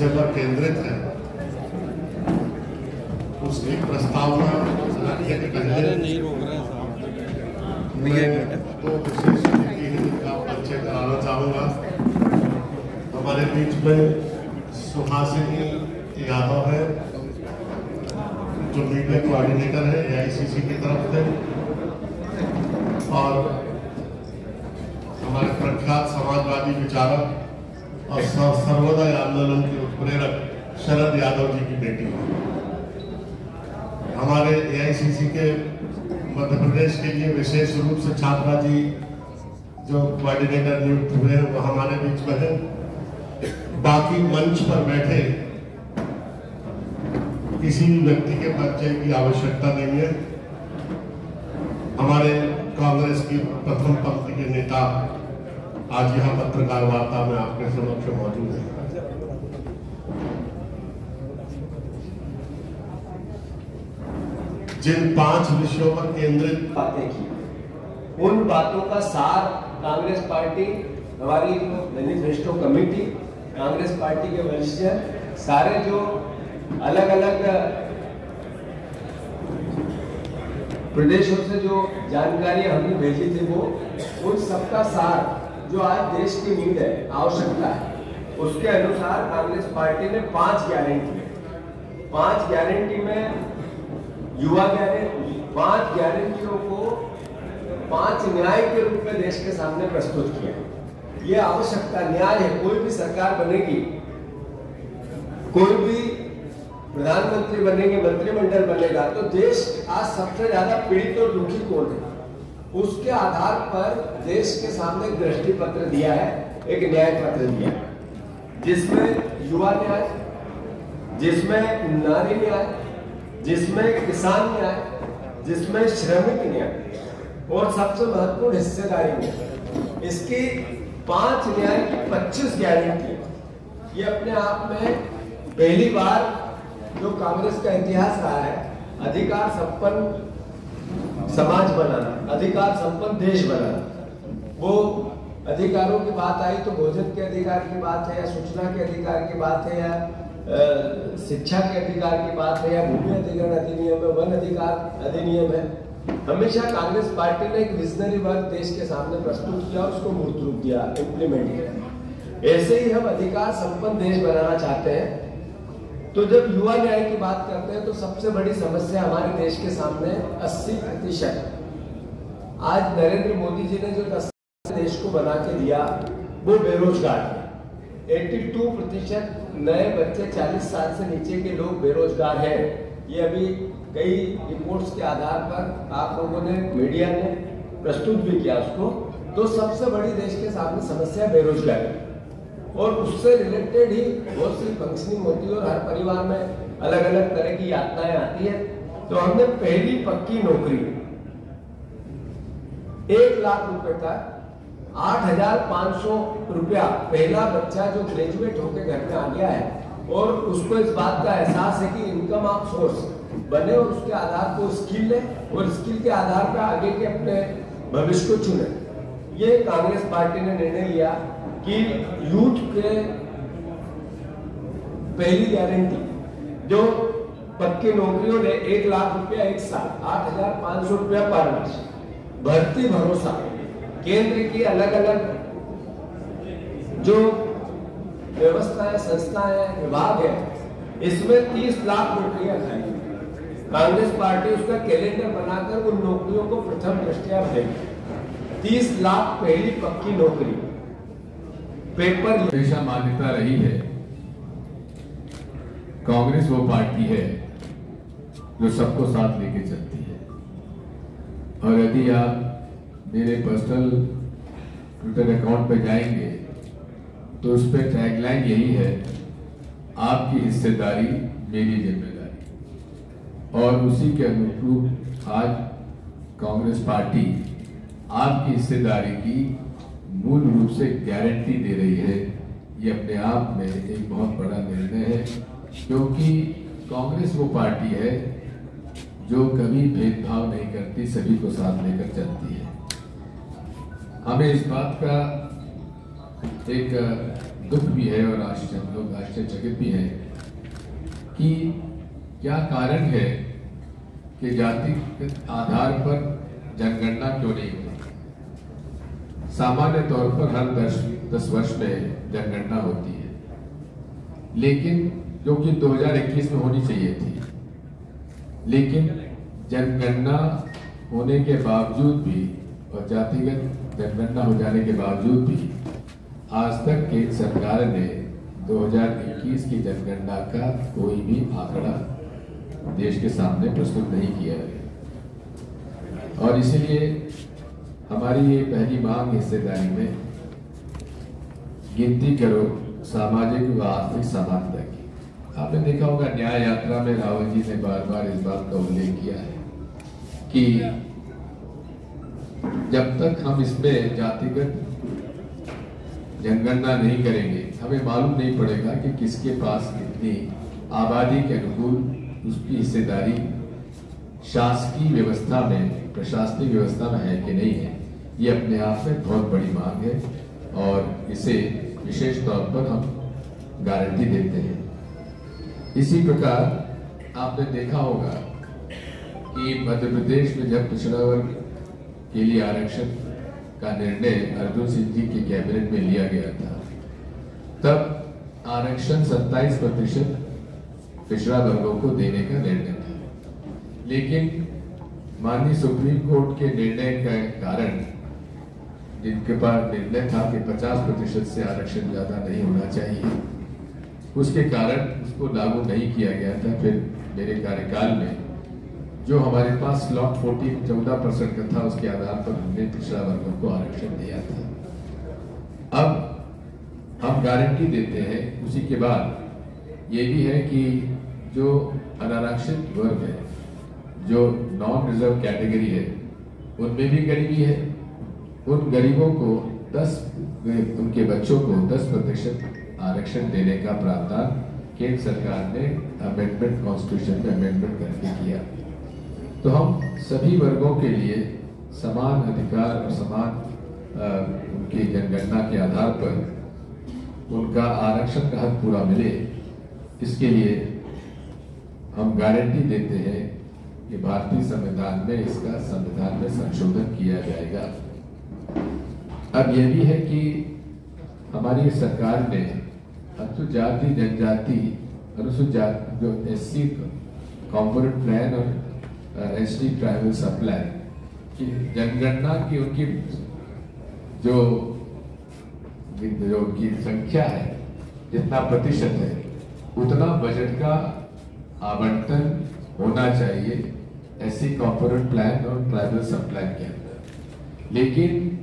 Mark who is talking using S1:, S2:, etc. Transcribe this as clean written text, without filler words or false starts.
S1: विषय पर केंद्रित है, उसकी प्रस्तावना रखने के पहले
S2: नहीं रोक रहे हैं
S1: दो विशेष अतिथि का परिचय कराना चाहूँगा। हमारे बीच में सुहासिनी यादव है, जो मीडिया कोऑर्डिनेटर है AICC की तरफ से, और हमारे प्रख्यात समाजवादी विचारक और सर्वोदय आंदोलन के उत्प्रेरक शरद यादव जी की बेटी है। हमारे AICC के मध्य प्रदेश के लिए विशेष रूप से छात्रा जी जो कोऑर्डिनेटर नियुक्त हुए हैं वो हमारे बीच में है। बाकी मंच पर बैठे किसी भी व्यक्ति के परिचय की आवश्यकता नहीं है। हमारे कांग्रेस की प्रथम पंक्ति के नेता आज यहाँ पत्रकार वार्ता में आपके समक्ष मौजूद है। जिन 5 विषयों पर केंद्रित
S3: बातें की, उन बातों का सार कांग्रेस पार्टी, हमारी मैनिफेस्टो कमेटी, कांग्रेस पार्टी के वरिष्ठ सारे जो अलग अलग प्रदेशों से जो जानकारी हमने भेजी थी वो उन सबका सार जो आज देश की नीड है, आवश्यकता है, उसके अनुसार कांग्रेस पार्टी ने 5 गारंटी में युवा गारंटी, 5 गारंटियों को 5 न्याय के रूप में देश के सामने प्रस्तुत किया। ये आवश्यकता न्याय है। कोई भी सरकार बनेगी, कोई भी प्रधानमंत्री बनेंगे, मंत्रिमंडल बनेगा, तो देश आज सबसे ज्यादा पीड़ित और दुखी कौन है, उसके आधार पर देश के सामने दृष्टि पत्र दिया है, एक न्याय पत्र दिया है, जिसमें युवा न्याय, जिसमें नारी न्याय, जिसमें किसान न्याय, जिसमें श्रमिक न्याय और सबसे महत्वपूर्ण हिस्सेदारी न्याय। इसकी 5 न्याय की 25 गारंटी, ये अपने आप में पहली बार जो कांग्रेस का इतिहास रहा है, अधिकार संपन्न समाज बनाना, अधिकार संपन्न देश बनाना। वो अधिकारों की बात आई तो भोजन के अधिकार की बात है, या सूचना के अधिकार की बात है, या शिक्षा के अधिकार की बात है, या भूमि अधिग्रहण अधिनियम है, वन अधिकार अधिनियम है। हमेशा कांग्रेस पार्टी ने एक विजनरी वर्क देश के सामने प्रस्तुत किया, उसको मूर्त रूप दिया, इम्प्लीमेंट किया। ऐसे ही हम अधिकार संपन्न देश बनाना चाहते हैं। तो जब युवा न्याय की बात करते हैं तो सबसे बड़ी समस्या हमारे देश के सामने 80% आज नरेंद्र मोदी जी ने जो 10 देश को बना के दिया वो बेरोजगार है। 82% नए बच्चे 40 साल से नीचे के लोग बेरोजगार हैं। ये अभी कई रिपोर्ट्स के आधार पर आप लोगों ने, मीडिया ने प्रस्तुत भी किया उसको। तो सबसे बड़ी देश के सामने समस्या बेरोजगारी, और उससे रिलेटेड ही बहुत सी फंक्शनिंग होती है, और हर परिवार में अलग अलग तरह की यातनाएं आती है। तो हमने पहली पक्की नौकरी 1 लाख रुपए का 8,500 रुपया, पहला बच्चा जो ग्रेजुएट होकर घर में आ गया है और उसको इस बात का एहसास है कि इनकम ऑफ सोर्स बने, और उसके आधार पर स्किल ले, और स्किल के आधार पर आगे के अपने भविष्य को चुने। ये कांग्रेस पार्टी ने निर्णय लिया कि यूथ के पहली गारंटी जो पक्की नौकरियों ने 1 लाख रुपया 1 साल, 8,500 रुपया पर वर्ष, भर्ती भरोसा, केंद्र की अलग अलग जो व्यवस्थाएं, संस्थाएं, विभाग है, इसमें 30 लाख नौकरियां खाई। कांग्रेस पार्टी उसका कैलेंडर बनाकर उन नौकरियों को प्रथम दृष्टया देगी। 30 लाख पहली पक्की नौकरी। पेपर
S4: हमेशा मान्यता रही है, कांग्रेस वो पार्टी है जो सबको साथ लेके चलती है। और यदि आप मेरे पर्सनल ट्विटर अकाउंट पे जाएंगे तो उस पर टैगलाइन यही है, आपकी हिस्सेदारी मेरी जिम्मेदारी। और उसी के अनुरूप आज कांग्रेस पार्टी आपकी हिस्सेदारी की मूल रूप से गारंटी दे रही है। ये अपने आप में एक बहुत बड़ा निर्णय है, क्योंकि कांग्रेस वो पार्टी है जो कभी भेदभाव नहीं करती, सभी को साथ लेकर चलती है। हमें इस बात का एक दुख भी है और लोग आश्चर्यचकित भी हैं कि क्या कारण है कि जाति के आधार पर जनगणना क्यों नहीं होती। सामान्य तौर पर हर 10 वर्ष में जनगणना होती है, लेकिन जो कि 2021 में होनी चाहिए थी, लेकिन जनगणना होने के बावजूद भी और जातिगत जनगणना हो जाने के बावजूद भी आज तक केंद्र सरकार ने 2021 की जनगणना का कोई भी आंकड़ा देश के सामने प्रस्तुत नहीं किया है। और इसीलिए हमारी ये पहली मांग हिस्सेदारी में गिनती करो सामाजिक व आर्थिक समानता की। आपने देखा होगा न्याय यात्रा में रावत जी ने बार बार इस बात का उल्लेख किया है कि जब तक हम इसमें जातिगत जनगणना नहीं करेंगे, हमें मालूम नहीं पड़ेगा कि किसके पास कितनी आबादी के अनुकूल उसकी हिस्सेदारी शासकीय व्यवस्था में, प्रशासनिक व्यवस्था में है कि नहीं है। ये अपने आप में बहुत बड़ी मांग है और इसे विशेष तौर पर हम गारंटी देते हैं। इसी प्रकार आपने देखा होगा कि मध्य प्रदेश में जब पिछड़ा वर्ग के लिए आरक्षण का निर्णय अर्जुन सिंह जी के कैबिनेट में लिया गया था, तब आरक्षण 27% पिछड़ा वर्गों को देने का निर्णय था। लेकिन माननीय सुप्रीम कोर्ट के निर्णय के कारण, जिनके पास निर्णय था कि 50% से आरक्षण ज्यादा नहीं होना चाहिए, उसके कारण उसको लागू नहीं किया गया था। फिर मेरे कार्यकाल में जो हमारे पास स्लॉट 14% का था, उसके आधार पर हमने पिछड़ा वर्गों को आरक्षण दिया था। अब हम गारंटी देते हैं उसी के बाद ये भी है कि जो अनारक्षित वर्ग है, जो नॉन रिजर्व कैटेगरी है, उनमें भी गरीबी है। उन गरीबों को उनके बच्चों को 10% आरक्षण देने का प्रावधान केंद्र सरकार ने अमेंडमेंट, कॉन्स्टिट्यूशन में अमेंडमेंट करके किया। तो हम सभी वर्गों के लिए समान अधिकार और समान उनकी जनगणना के आधार पर उनका आरक्षण का हक पूरा मिले, इसके लिए हम गारंटी देते हैं कि भारतीय संविधान में इसका संविधान में संशोधन किया जाएगा। अब यह भी है कि हमारी सरकार ने अनुसूचित जाति, जनजाति, अनुसूचित जाति जो SC कॉम्पोनेंट प्लान और ST ट्राइबल सब प्लान की जनगणना की उनकी जो उनकी संख्या है, जितना प्रतिशत है, उतना बजट का आवंटन होना चाहिए SC कॉम्पोनेंट प्लान और ट्राइबल सब प्लान के अंदर। लेकिन